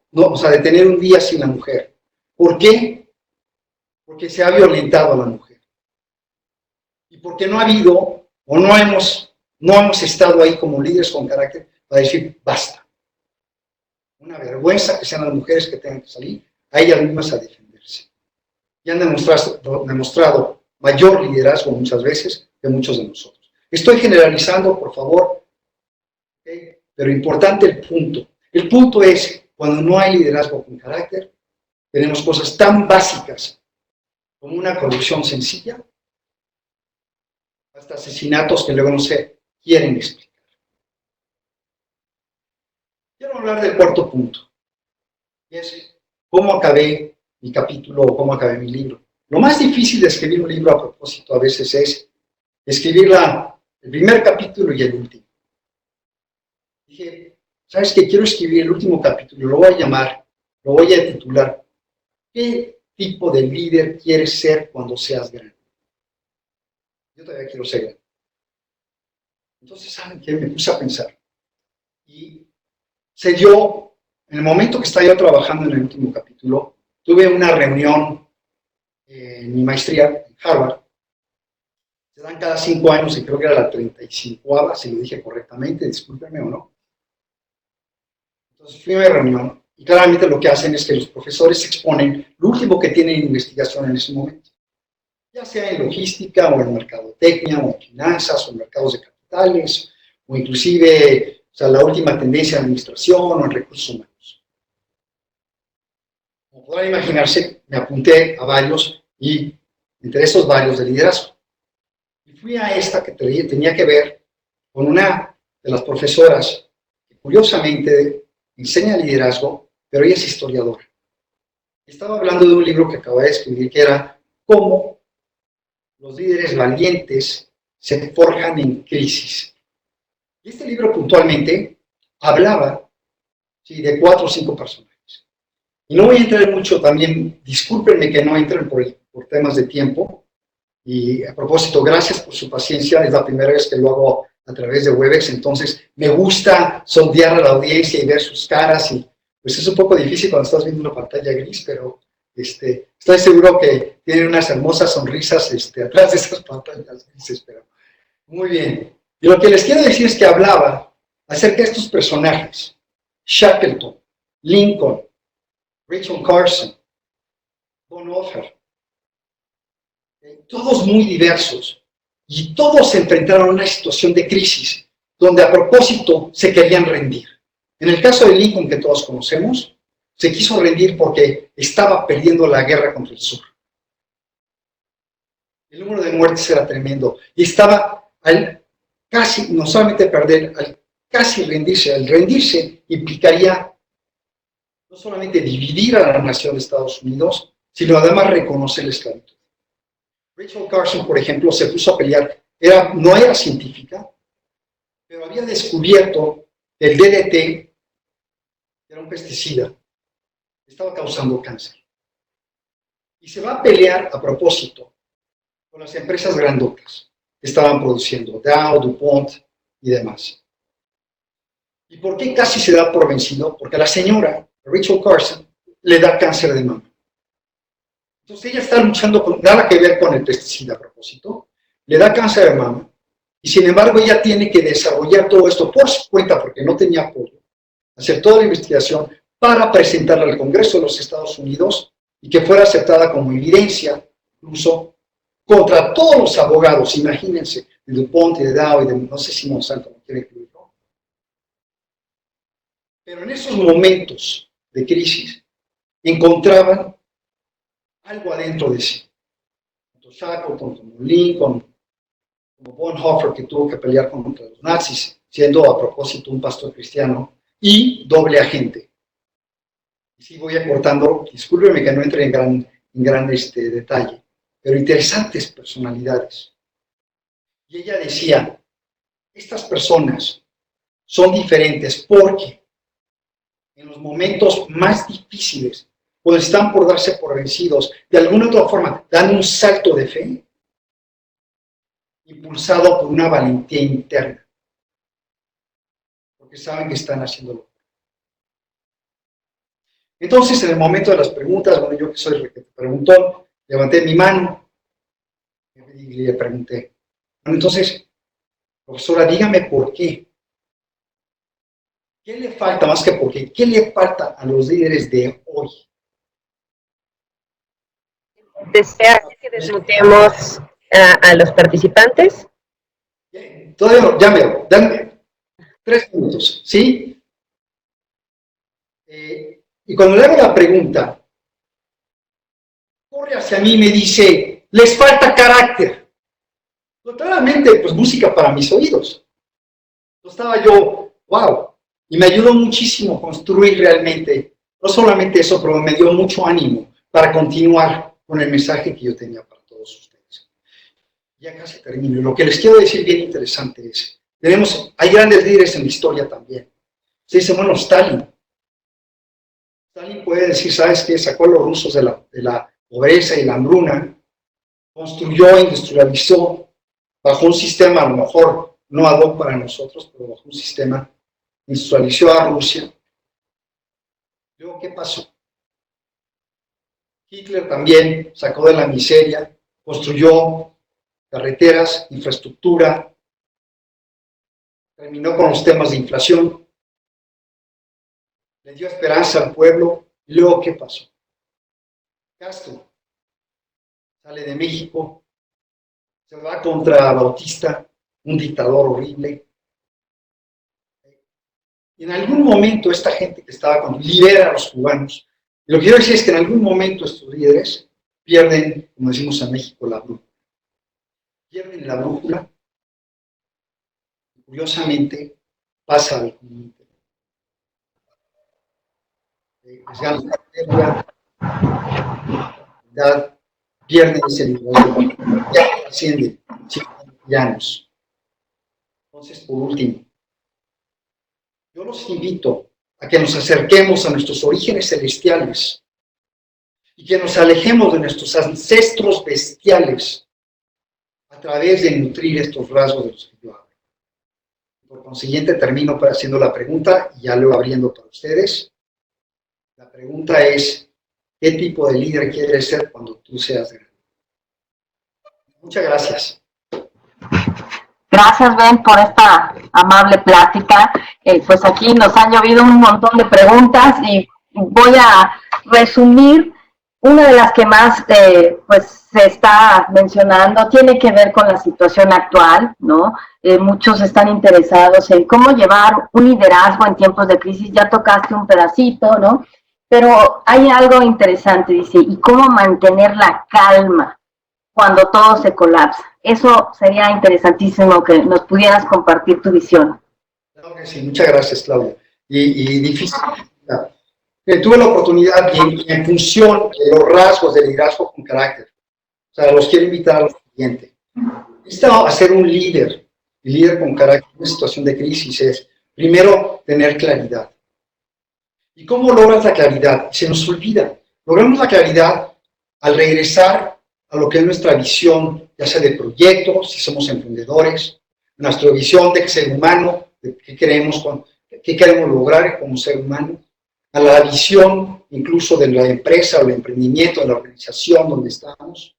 tener un día sin la mujer. ¿Por qué? Porque se ha violentado a la mujer. Y porque no ha habido, o no hemos estado ahí como líderes con carácter para decir, basta. Una vergüenza que sean las mujeres que tengan que salir a ellas mismas a defenderse. Y han demostrado mayor liderazgo muchas veces que muchos de nosotros. Estoy generalizando, por favor, ¿okay? Pero importante el punto. El punto es, cuando no hay liderazgo con carácter, tenemos cosas tan básicas como una corrupción sencilla, hasta asesinatos que luego no se quieren explicar. Quiero hablar del cuarto punto, y es cómo acabé mi capítulo o cómo acabé mi libro. Lo más difícil de escribir un libro a propósito a veces es escribir el primer capítulo y el último. Dije, ¿sabes qué? Quiero escribir el último capítulo, lo voy a titular, ¿qué tipo de líder quieres ser cuando seas grande? Yo todavía quiero ser grande. Entonces, ¿saben qué? Me puse a pensar. Y se dio, en el momento que estaba yo trabajando en el último capítulo, tuve una reunión en mi maestría en Harvard. Se dan cada 5 años y creo que era la 35ª, si lo dije correctamente, discúlpenme o no. Entonces fui a mi reunión y claramente lo que hacen es que los profesores exponen lo último que tienen en investigación en ese momento. Ya sea en logística o en mercadotecnia o en finanzas o en mercados de capitales o inclusive la última tendencia de administración o en recursos humanos. Como podrán imaginarse, me apunté a varios y entre esos varios de liderazgo. Y fui a esta que tenía que ver con una de las profesoras que curiosamente enseña liderazgo, pero ella es historiadora. Estaba hablando de un libro que acababa de escribir que era Cómo los líderes valientes se forjan en crisis. Y este libro puntualmente hablaba de 4 o 5 personajes. Y no voy a entrar mucho también, discúlpenme que no entren por temas de tiempo. Y a propósito, gracias por su paciencia, es la primera vez que lo hago a través de Webex, entonces me gusta sondear a la audiencia y ver sus caras, y pues es un poco difícil cuando estás viendo una pantalla gris, pero estoy seguro que tienen unas hermosas sonrisas atrás de esas pantallas grises, pero muy bien. Y lo que les quiero decir es que hablaba acerca de estos personajes, Shackleton, Lincoln, Rachel Carson, Bonhoeffer, todos muy diversos, y todos se enfrentaron a una situación de crisis, donde a propósito se querían rendir. En el caso de Lincoln, que todos conocemos, se quiso rendir porque estaba perdiendo la guerra contra el sur. El número de muertes era tremendo, y estaba casi, no solamente perder, al casi rendirse. Al rendirse implicaría no solamente dividir a la nación de Estados Unidos, sino además reconocer la esclavitud. Rachel Carson, por ejemplo, se puso a pelear, no era científica, pero había descubierto que el DDT era un pesticida, estaba causando cáncer. Y se va a pelear a propósito con las empresas grandotas que estaban produciendo, Dow, DuPont y demás. ¿Y por qué casi se da por vencido? Porque a la señora, Rachel Carson, le da cáncer de mama. Entonces ella está luchando con nada que ver con el pesticida a propósito, le da cáncer de mama, y sin embargo ella tiene que desarrollar todo esto por su cuenta porque no tenía apoyo, hacer toda la investigación para presentarla al Congreso de los Estados Unidos y que fuera aceptada como evidencia, incluso contra todos los abogados, imagínense, de DuPont y de Dow y de, no sé si Monsanto no quiere incluirlo, Pero en esos momentos de crisis encontraban algo adentro de sí. Tanto Shackleton como Lincoln, como Bonhoeffer, que tuvo que pelear contra los nazis, siendo a propósito un pastor cristiano, y doble agente. Y sí voy acortando, discúlpeme que no entre en gran detalle, pero interesantes personalidades. Y ella decía, estas personas son diferentes porque en los momentos más difíciles, cuando están por darse por vencidos, de alguna otra forma, dan un salto de fe, impulsado por una valentía interna, porque saben que están haciéndolo. Entonces, en el momento de las preguntas, bueno, yo que soy el que te preguntó, levanté mi mano y le pregunté, bueno, entonces, profesora, dígame por qué. ¿Qué le falta más que por qué? ¿Qué le falta a los líderes de hoy? ¿Desea que desmutemos a los participantes? Todavía no, ya veo, dame 3 minutos, ¿sí? Y cuando le hago la pregunta, corre hacia mí y me dice, les falta carácter. Totalmente, pues música para mis oídos. Estaba yo, wow, y me ayudó muchísimo a construir realmente, no solamente eso, pero me dio mucho ánimo para continuar con el mensaje que yo tenía para todos ustedes. Ya casi termino. Lo que les quiero decir bien interesante es, hay grandes líderes en la historia también. Se dice, bueno, Stalin puede decir, ¿sabes qué? Sacó a los rusos de la pobreza y la hambruna, construyó, industrializó, bajo un sistema a lo mejor no ad hoc para nosotros, pero bajo un sistema, industrializó a Rusia. Luego, ¿qué pasó? Hitler también sacó de la miseria, construyó carreteras, infraestructura, terminó con los temas de inflación, le dio esperanza al pueblo. Y luego, ¿qué pasó? Castro sale de México, se va contra Bautista, un dictador horrible. Y en algún momento esta gente que estaba con libera a los cubanos. Y lo que quiero decir es que en algún momento estos líderes pierden, como decimos en México, la brújula. Pierden la brújula. Y curiosamente pasa al común. Les gana la guerra, pierden ese nivel, ya ascienden, llanos. Entonces, por último, yo los invito a que nos acerquemos a nuestros orígenes celestiales y que nos alejemos de nuestros ancestros bestiales a través de nutrir estos rasgos de los que yo hablo. Por consiguiente, termino haciendo la pregunta y ya lo abriendo para ustedes. La pregunta es, ¿qué tipo de líder quieres ser cuando tú seas grande? Muchas gracias. Gracias, Ben, por esta amable plática. Pues aquí nos han llovido un montón de preguntas y voy a resumir. Una de las que más pues se está mencionando tiene que ver con la situación actual, ¿no? Muchos están interesados en cómo llevar un liderazgo en tiempos de crisis. Ya tocaste un pedacito, ¿no? Pero hay algo interesante, dice, ¿y cómo mantener la calma cuando todo se colapsa? Eso sería interesantísimo que nos pudieras compartir tu visión. Claro que sí, muchas gracias, Claudia. Y difícil. Tuve la oportunidad y en función de los rasgos del liderazgo con carácter, o sea, los quiero invitar a lo siguiente. A ser un líder, y líder con carácter en una situación de crisis es, primero, tener claridad. ¿Y cómo logras la claridad? Se nos olvida. Logramos la claridad al regresar a lo que es nuestra visión, ya sea de proyectos, si somos emprendedores, nuestra visión de ser humano, de qué queremos lograr como ser humano, a la visión incluso de la empresa o el emprendimiento, de la organización donde estamos,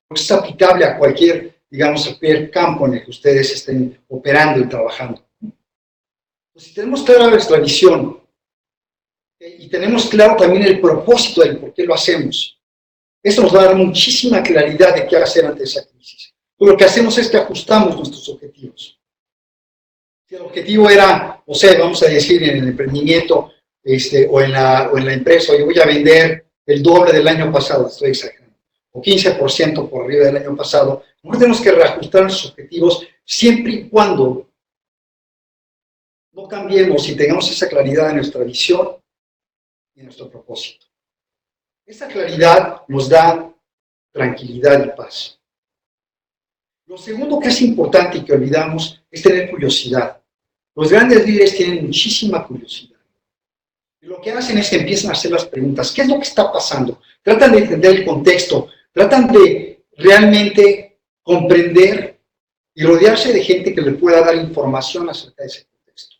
porque es aplicable a cualquier, digamos, a cualquier campo en el que ustedes estén operando y trabajando. Pues si tenemos clara nuestra visión y tenemos claro también el propósito del por qué lo hacemos, esto nos va a dar muchísima claridad de qué hacer ante esa crisis. Pues lo que hacemos es que ajustamos nuestros objetivos. Si el objetivo era, o sea, vamos a decir en el emprendimiento, o en la empresa, yo voy a vender el doble del año pasado, estoy exagerando, o 15% por arriba del año pasado, no tenemos que reajustar nuestros objetivos siempre y cuando no cambiemos y tengamos esa claridad en nuestra visión y en nuestro propósito. Esa claridad nos da tranquilidad y paz. Lo segundo que es importante y que olvidamos es tener curiosidad. Los grandes líderes tienen muchísima curiosidad. Y lo que hacen es que empiezan a hacer las preguntas. ¿Qué es lo que está pasando? Tratan de entender el contexto, tratan de realmente comprender y rodearse de gente que le pueda dar información acerca de ese contexto.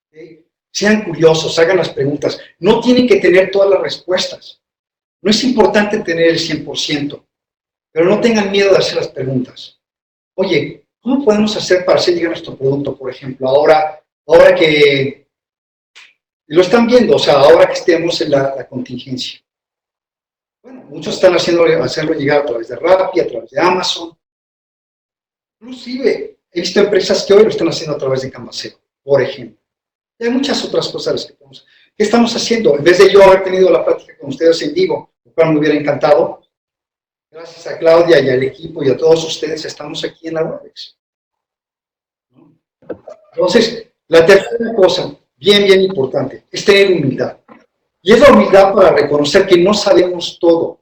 ¿Okay? Sean curiosos, hagan las preguntas. No tienen que tener todas las respuestas. No es importante tener el 100%, pero no tengan miedo de hacer las preguntas. Oye, ¿cómo podemos hacer para hacer llegar nuestro producto, por ejemplo? Ahora que lo están viendo, o sea, ahora que estemos en la contingencia. Bueno, muchos están hacerlo llegar a través de Rappi, a través de Amazon. Inclusive, he visto empresas que hoy lo están haciendo a través de Camaseo, por ejemplo. Y hay muchas otras cosas que podemos hacer. ¿Qué estamos haciendo? En vez de yo haber tenido la plática con ustedes en vivo, lo cual me hubiera encantado, gracias a Claudia y al equipo y a todos ustedes, estamos aquí en la Webex. Entonces, la tercera cosa, bien importante, es tener humildad. Y es la humildad para reconocer que no sabemos todo.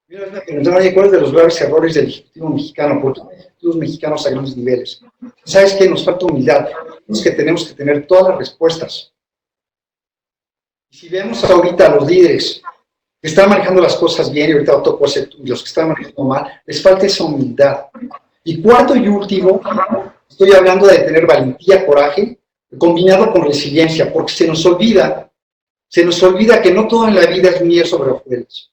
Una vez me preguntaron, ¿cuáles de los graves errores del Ejecutivo mexicano? Porque hay ejecutivos mexicanos a grandes niveles. ¿Sabes qué? Nos falta humildad. Es que tenemos que tener todas las respuestas. Y si vemos ahorita a los líderes que están manejando las cosas bien, y ahorita toco los que están manejando mal, les falta esa humildad. Y cuarto y último, estoy hablando de tener valentía, coraje, combinado con resiliencia, porque se nos olvida que no todo en la vida es miel sobre hojuelas,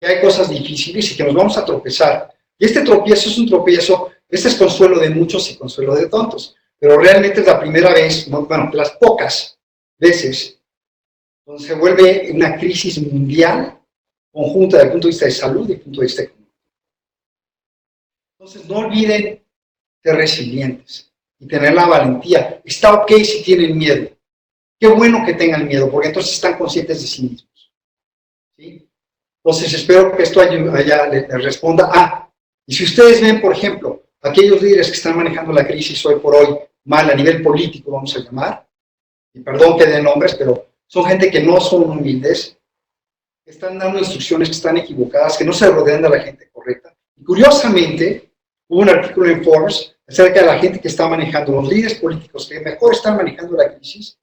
que hay cosas difíciles y que nos vamos a tropezar. Y este tropiezo es un tropiezo, este es consuelo de muchos y consuelo de tontos, pero realmente es la primera vez, bueno, las pocas veces, donde se vuelve una crisis mundial conjunta desde el punto de vista de salud y desde el punto de vista económico. Entonces, no olviden ser resilientes y tener la valentía. Está ok si tienen miedo. Qué bueno que tengan miedo, porque entonces están conscientes de sí mismos. ¿Sí? Entonces, espero que esto les responda. Y si ustedes ven, por ejemplo, aquellos líderes que están manejando la crisis hoy por hoy, mal a nivel político, vamos a llamar, y perdón que dé nombres, pero son gente que no son humildes, que están dando instrucciones que están equivocadas, que no se rodean de la gente correcta. Y curiosamente, hubo un artículo en Forbes acerca de la gente que está manejando, los líderes políticos que mejor están manejando la crisis,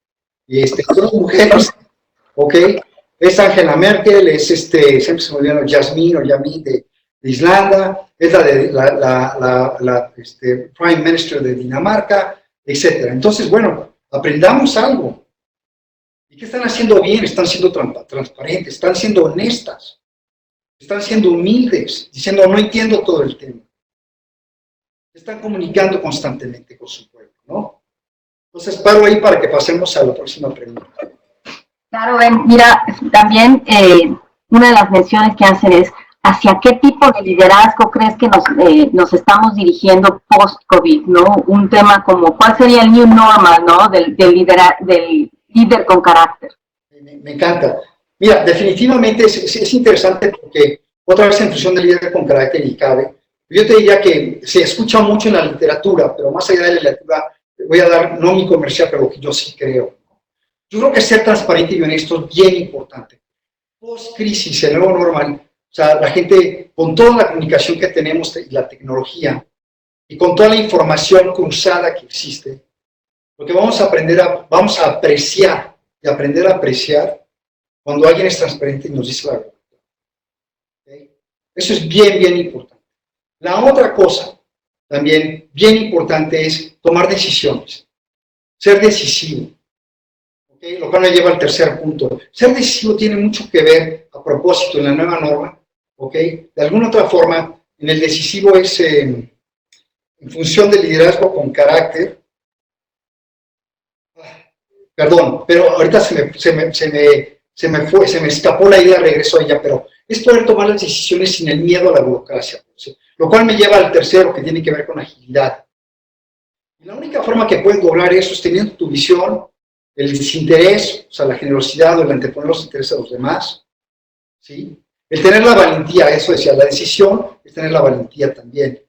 y son mujeres, ¿ok? Es Angela Merkel, es siempre se me olvida, Yasmin de Islanda, es la Prime Minister de Dinamarca, etc. Entonces, bueno, aprendamos algo. ¿Y qué están haciendo bien? Están siendo transparentes, están siendo honestas, están siendo humildes, diciendo, no entiendo todo el tema. Están comunicando constantemente con su pueblo, ¿no? Entonces, paro ahí para que pasemos a la próxima pregunta. Claro, mira, también una de las menciones que hacen es, ¿hacia qué tipo de liderazgo crees que nos estamos dirigiendo post-COVID, ¿no? Un tema como, ¿cuál sería el new normal, ¿no? Del líder con carácter. Me encanta. Mira, definitivamente es interesante porque, otra vez en función del líder con carácter y cabe, yo te diría que se escucha mucho en la literatura, pero más allá de la literatura, voy a dar, no mi comercial, pero lo que yo sí creo. Yo creo que ser transparente y honesto es bien importante. Post-crisis, el nuevo normal, o sea, la gente, con toda la comunicación que tenemos y la tecnología, y con toda la información cruzada que existe, lo que vamos a apreciar y aprender a apreciar cuando alguien es transparente y nos dice la verdad. ¿Okay? Eso es bien importante. La otra cosa, también bien importante, es tomar decisiones. Ser decisivo. ¿Okay? Lo cual me lleva al tercer punto. Ser decisivo tiene mucho que ver, a propósito, en la nueva norma. ¿Okay? De alguna otra forma, en el decisivo es en función del liderazgo con carácter. Perdón, pero ahorita se me escapó la idea, regreso a ella, pero es poder tomar las decisiones sin el miedo a la burocracia. Lo cual me lleva al tercero, que tiene que ver con agilidad. Y la única forma que puedes lograr eso es teniendo tu visión, el desinterés, o sea, la generosidad o el anteponer los intereses de los demás, ¿sí? El tener la valentía, eso decía, la decisión es tener la valentía también,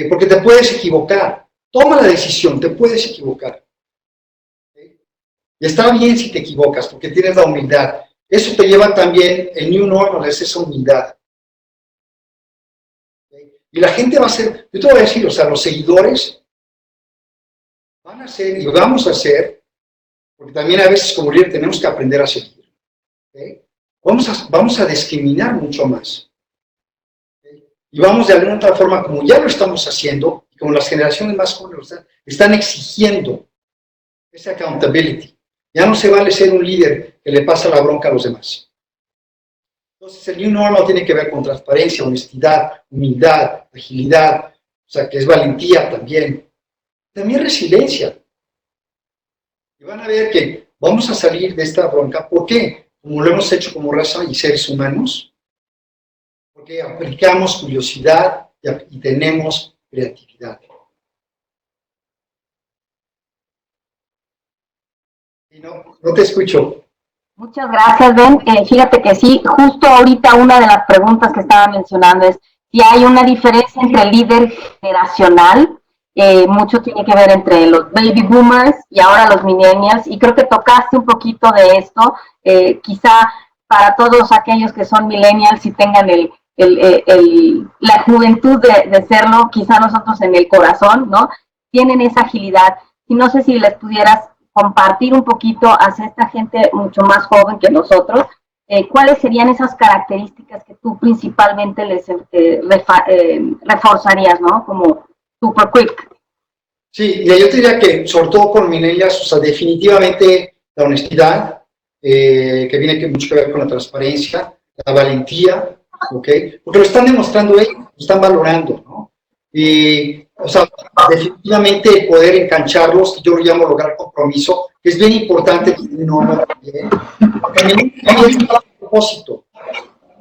porque te puedes equivocar, toma la decisión, te puedes equivocar. Y está bien si te equivocas, porque tienes la humildad. Eso te lleva también, el New Normal es esa humildad. Y la gente va a ser, yo te voy a decir, o sea, los seguidores van a ser, y vamos a hacer, porque también a veces como líder tenemos que aprender a seguir. Vamos a discriminar mucho más. Y vamos de alguna otra forma, como ya lo estamos haciendo, y como las generaciones más jóvenes están exigiendo esa accountability. Ya no se vale ser un líder que le pasa la bronca a los demás. Entonces, el New Normal tiene que ver con transparencia, honestidad, humildad, agilidad, o sea, que es valentía también. También resiliencia. Y van a ver que vamos a salir de esta bronca. ¿Por qué? Como lo hemos hecho como raza y seres humanos, porque aplicamos curiosidad y tenemos creatividad. No te escucho. Muchas gracias, Ben. Fíjate que sí, justo ahorita una de las preguntas que estaba mencionando es si hay una diferencia entre el líder generacional, mucho tiene que ver entre los baby boomers y ahora los millennials, y creo que tocaste un poquito de esto, quizá para todos aquellos que son millennials y tengan la juventud de serlo, quizá nosotros en el corazón, ¿no? Tienen esa agilidad, y no sé si les pudieras compartir un poquito hacia esta gente mucho más joven que nosotros, ¿cuáles serían esas características que tú principalmente les reforzarías, ¿no? Como super quick. Sí, y yo te diría que, sobre todo con millennials, o sea, definitivamente la honestidad, que viene mucho que ver con la transparencia, la valentía, ¿ok? Porque lo están demostrando ellos, lo están valorando, ¿no? Y, o sea, definitivamente poder engancharlos, yo lo llamo lograr compromiso, que es bien importante también, porque también es un propósito.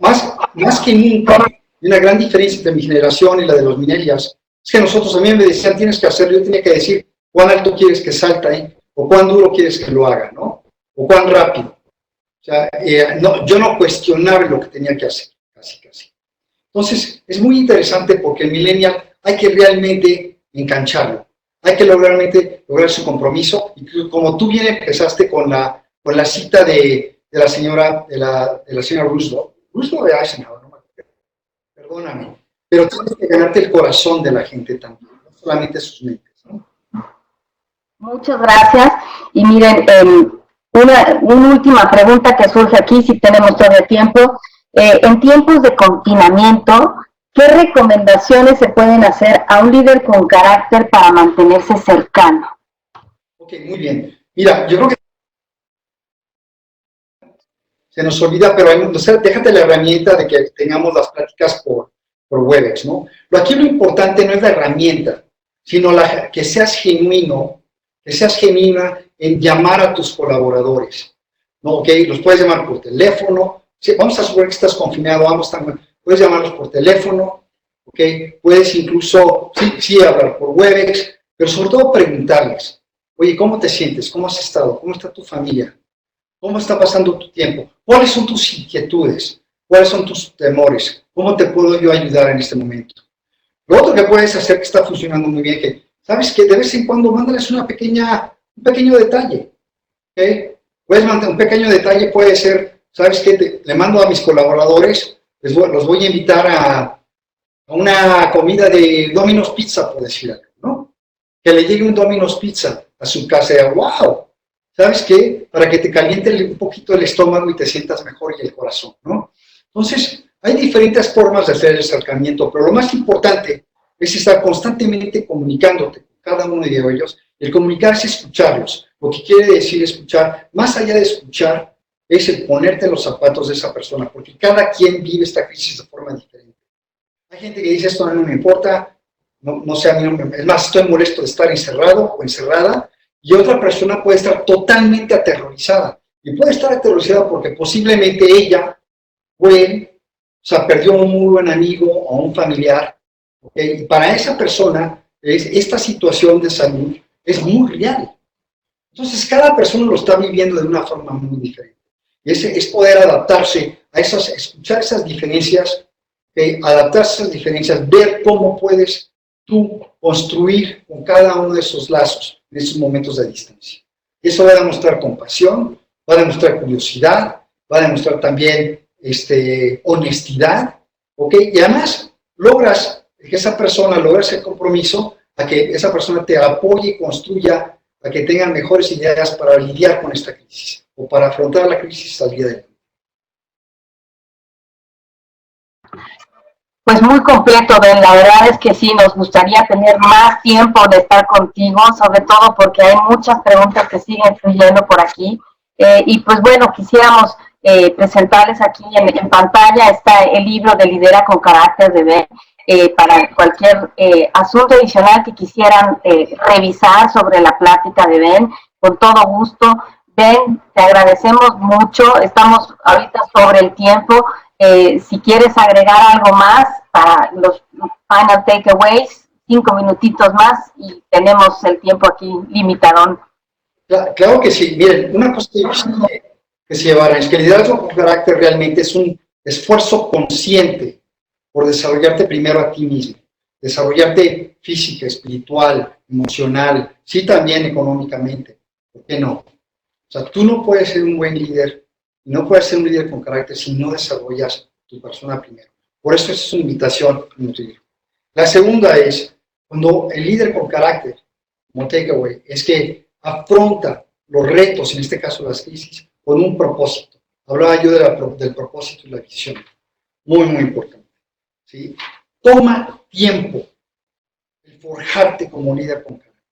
Más que nunca, hay una gran diferencia entre mi generación y la de los millennials. Es que nosotros, a mí me decían, tienes que hacerlo, yo tenía que decir cuán alto quieres que salta, o cuán duro quieres que lo haga, ¿no? O cuán rápido. O sea, yo no cuestionaba lo que tenía que hacer, casi. Entonces, es muy interesante porque el millennial hay que realmente engancharlo, hay que realmente lograr su compromiso, y como tú bien empezaste con la cita de la señora Roosevelt de Eisenhower, ¿no? Perdóname, pero tienes que ganarte el corazón de la gente también, no solamente sus mentes, ¿no? Muchas gracias, y miren, una última pregunta que surge aquí, si tenemos todavía tiempo. En tiempos de confinamiento, ¿qué recomendaciones se pueden hacer a un líder con carácter para mantenerse cercano? Ok, muy bien. Mira, yo creo que se nos olvida, pero déjate la herramienta de que tengamos las pláticas por Webex, ¿no? Pero aquí lo importante no es la herramienta, sino que seas genuino, que seas genuina en llamar a tus colaboradores, ¿no? Ok, los puedes llamar por teléfono. Sí, vamos a suponer que estás confinado, puedes llamarlos por teléfono, ¿ok? Puedes incluso, sí, hablar por Webex, pero sobre todo preguntarles, oye, ¿cómo te sientes? ¿Cómo has estado? ¿Cómo está tu familia? ¿Cómo está pasando tu tiempo? ¿Cuáles son tus inquietudes? ¿Cuáles son tus temores? ¿Cómo te puedo yo ayudar en este momento? Lo otro que puedes hacer que está funcionando muy bien, que sabes que de vez en cuando mándales un pequeño detalle, ¿ok? Puedes mandar un pequeño detalle, puede ser, ¿sabes qué? Le mando a mis colaboradores, los voy a invitar a una comida de Domino's Pizza, por decir algo, ¿no? Que le llegue un Domino's Pizza a su casa y ¡wow! ¿Sabes qué? Para que te caliente un poquito el estómago y te sientas mejor y el corazón, ¿no? Entonces, hay diferentes formas de hacer el acercamiento, pero lo más importante es estar constantemente comunicándote con cada uno de ellos. El comunicarse es escucharlos. Lo que quiere decir escuchar, más allá de escuchar, es el ponerte en los zapatos de esa persona, porque cada quien vive esta crisis de forma diferente. Hay gente que dice, esto no me importa, no sé, a mí no me, es más, estoy molesto de estar encerrado o encerrada, y otra persona puede estar totalmente aterrorizada. Y puede estar aterrorizada porque posiblemente ella o él, o sea, perdió un muy buen amigo o un familiar. ¿Okay? Y para esa persona, esta situación de salud es muy real. Entonces, cada persona lo está viviendo de una forma muy diferente. Y ese es poder adaptarse a esas, escuchar esas diferencias, adaptarse a esas diferencias, ver cómo puedes tú construir con cada uno de esos lazos en esos momentos de distancia. Eso va a demostrar compasión, va a demostrar curiosidad, va a demostrar también honestidad, ¿ok? Y además logras que esa persona logre ese compromiso a que esa persona te apoye y construya a que tengan mejores ideas para lidiar con esta crisis o para afrontar la crisis al día de hoy. Pues muy completo, Ben. La verdad es que sí, nos gustaría tener más tiempo de estar contigo, sobre todo porque hay muchas preguntas que siguen fluyendo por aquí. Y pues bueno, quisiéramos presentarles aquí en pantalla está el libro de Lidera con Carácter de Ben. Para cualquier asunto adicional que quisieran revisar sobre la plática de Ben, con todo gusto. Ben, te agradecemos mucho, estamos ahorita sobre el tiempo. Si quieres agregar algo más para los final takeaways, 5 minutitos más y tenemos el tiempo aquí limitadón. Claro que sí. Miren, una cosa que se llevará es que el liderazgo con carácter realmente es un esfuerzo consciente por desarrollarte primero a ti mismo, desarrollarte física, espiritual, emocional, sí también económicamente, ¿por qué no? O sea, tú no puedes ser un buen líder, no puedes ser un líder con carácter si no desarrollas tu persona primero. Por eso es una invitación a nutrir. La segunda es, cuando el líder con carácter, como takeaway, es que afronta los retos, en este caso las crisis, con un propósito. Hablaba yo del propósito y la visión. Muy, muy importante. ¿Sí? Toma tiempo el forjarte como líder con carácter.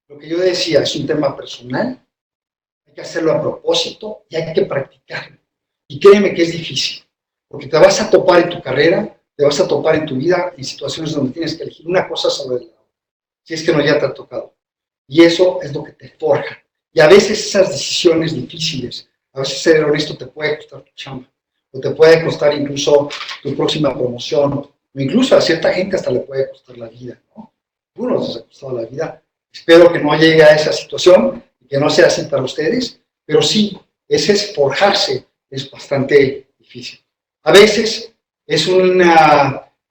Lo que yo decía es un tema personal, hay que hacerlo a propósito y hay que practicarlo. Y créeme que es difícil, porque te vas a topar en tu carrera, te vas a topar en tu vida en situaciones donde tienes que elegir una cosa sobre la otra, si es que no ya te ha tocado. Y eso es lo que te forja. Y a veces esas decisiones difíciles, a veces ser honesto te puede costar tu chamba, o te puede costar incluso tu próxima promoción, o incluso a cierta gente hasta le puede costar la vida, ¿no? Algunos les ha costado la vida. Espero que no llegue a esa situación y que no sea así para ustedes, pero sí, ese es forjarse, es bastante difícil. A veces es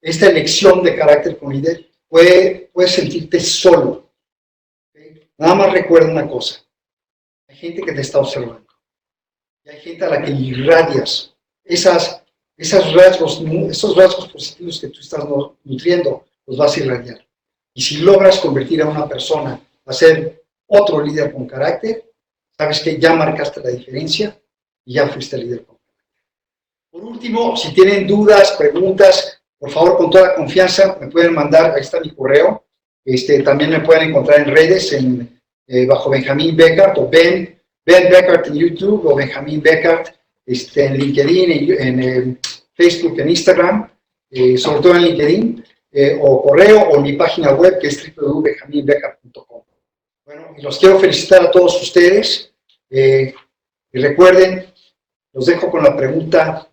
esta elección de carácter con líder, puedes sentirte solo. ¿Okay? Nada más recuerda una cosa, hay gente que te está observando, y hay gente a la que irradias esos rasgos positivos que tú estás nutriendo, los vas a irradiar. Y si logras convertir a una persona a ser otro líder con carácter, sabes que ya marcaste la diferencia y ya fuiste líder con carácter. Por último, si tienen dudas, preguntas, por favor, con toda confianza, me pueden mandar, ahí está mi correo, también me pueden encontrar en redes, bajo Benjamín Beckart, o Ben Beckart en YouTube, o Benjamín Beckart en LinkedIn, en Facebook, en Instagram, sobre todo en LinkedIn, o correo, o mi página web, que es www.benjaminbeckart.com. Bueno, y los quiero felicitar a todos ustedes, y recuerden, los dejo con la pregunta,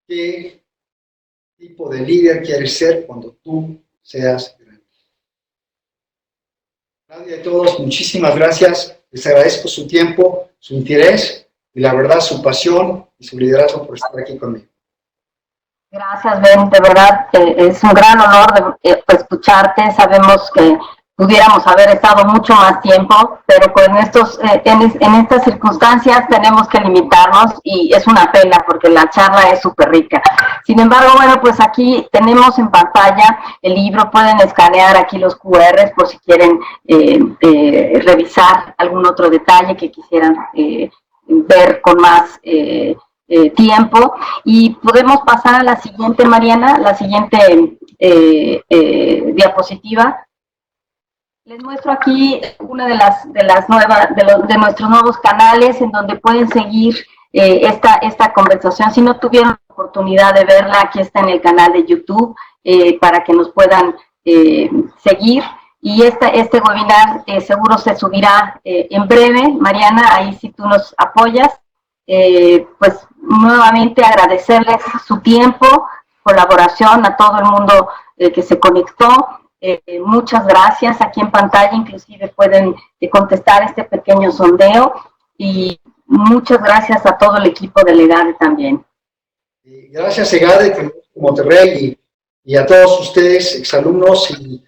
¿qué tipo de líder quieres ser cuando tú seas grande? Claudia y todos, muchísimas gracias. Les agradezco su tiempo, su interés y la verdad su pasión y su liderazgo por estar aquí conmigo. Gracias, Ben. De verdad, es un gran honor escucharte. Sabemos que pudiéramos haber estado mucho más tiempo, pero con en estas circunstancias tenemos que limitarnos y es una pena porque la charla es súper rica. Sin embargo, bueno, pues aquí tenemos en pantalla el libro, pueden escanear aquí los QRs por si quieren revisar algún otro detalle que quisieran ver con más tiempo. Y podemos pasar a la siguiente, Mariana, la siguiente diapositiva. Les muestro aquí una de nuestros nuevos canales en donde pueden seguir esta conversación. Si no tuvieron la oportunidad de verla, aquí está en el canal de YouTube para que nos puedan seguir. Y este webinar seguro se subirá en breve. Mariana, ahí si tú nos apoyas, pues nuevamente agradecerles su tiempo, colaboración a todo el mundo que se conectó. Muchas gracias. Aquí en pantalla inclusive pueden contestar este pequeño sondeo y muchas gracias a todo el equipo de Legade también. Gracias, Egade, Monterrey, y a todos ustedes, exalumnos y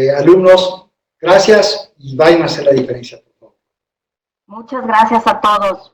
alumnos. Gracias y vayan a hacer la diferencia, por favor. Muchas gracias a todos.